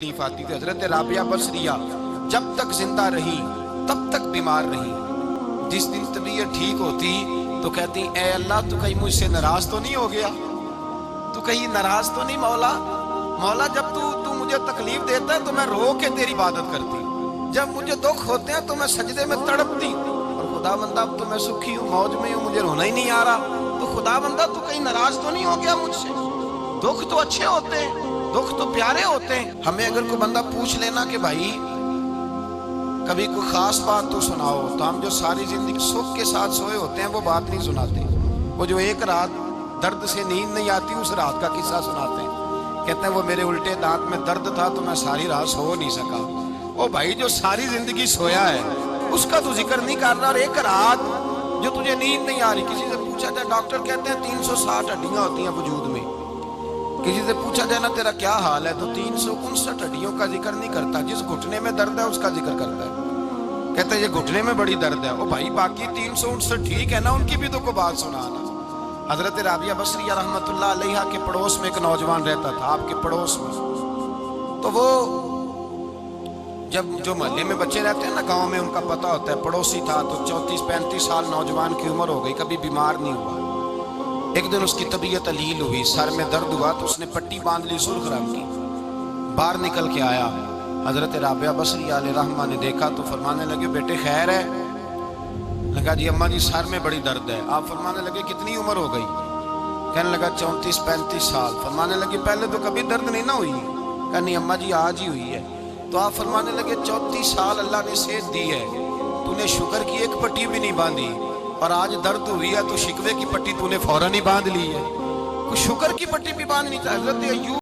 تکلیف آتی تھی۔ حضرت رابعہ بصریہ جب تک زندہ رہی تب تک بیمار رہی۔ جس دن طبیعت ٹھیک ہوتی تو کہتی اے اللہ تو کہیں مجھ سے ناراض تو نہیں ہو گیا، تو کہیں ناراض تو نہیں مولا، مولا جب تو مجھے تکلیف دیتا ہے تو میں رو کے تیری عبادت کرتی، جب مجھے دکھ ہوتے ہیں تو میں سجدے میں تڑپتی، اور خدا بندہ اب تو میں سکھی ہوں، موج میں ہوں، مجھے رونا ہی نہیں آ رہا، تو خدا بندہ تو کہیں ناراض تو نہیں ہو گیا مجھ سے؟ دکھ تو اچھے ہوتے ہیں، دکھ تو پیارے ہوتے ہیں۔ ہمیں اگر کوئی بندہ پوچھ لینا کہ بھائی کبھی کوئی خاص بات تو سناؤ، تو ہم جو ساری زندگی سکھ کے ساتھ سوئے ہوتے ہیں وہ بات نہیں سناتے، وہ جو ایک رات درد سے نیند نہیں آتی اس رات کا قصہ سناتے ہیں، کہتے ہیں وہ میرے الٹے دانت میں درد تھا تو میں ساری رات سو نہیں سکا۔ او بھائی جو ساری زندگی سویا ہے اس کا تو ذکر نہیں کر رہا، اور ایک رات جو تجھے نیند نہیں آ رہی، کسی سے پوچھا جائے ڈاکٹر کہتے ہیں 360 ہڈیاں ہوتی ہیں وجود میں، کسی سے پوچھا جائے نا تیرا کیا حال ہے تو 359 ہڈیوں کا ذکر نہیں کرتا، جس گھٹنے میں درد ہے اس کا ذکر کرتا ہے، کہتا ہے یہ گھٹنے میں بڑی درد ہے۔ او بھائی باقی 359 ٹھیک ہے نا، ان کی بھی تو کوئی بات سنانا۔ حضرت رابعہ بصریہ رحمۃ اللہ علیہ کے پڑوس میں ایک نوجوان رہتا تھا، آپ کے پڑوس میں، تو وہ جب جو محلے میں بچے رہتے ہیں نا گاؤں میں ان کا پتہ ہوتا ہے، پڑوسی تھا تو 34-35 سال نوجوان کی عمر ہو گئی، کبھی بیمار نہیں ہوا۔ ایک دن اس کی طبیعت علیل ہوئی، سر میں درد ہوا تو اس نے پٹی باندھ لی سرخ رنگ کی، باہر نکل کے آیا، حضرت رابعہ بصریہ علیہ رحمہ نے دیکھا تو فرمانے لگے بیٹے خیر ہے؟ لگا جی اماں جی سر میں بڑی درد ہے۔ آپ فرمانے لگے کتنی عمر ہو گئی؟ کہنے لگا 34-35 سال۔ فرمانے لگے پہلے تو کبھی درد نہیں نہ ہوئی؟ کہا نہیں اماں جی آج ہی ہوئی ہے۔ تو آپ فرمانے لگے 34 سال اللہ نے صحت دی ہے، تو نے شکر کی ایک پٹی بھی نہیں باندھی، اور آج درد ہوئی ہے تو شکوے کی پٹی تو نے فوراً ہی باندھ لی ہے، کوئی شکر کی پٹی بھی باندھنی چاہیے۔ حضرت ایوب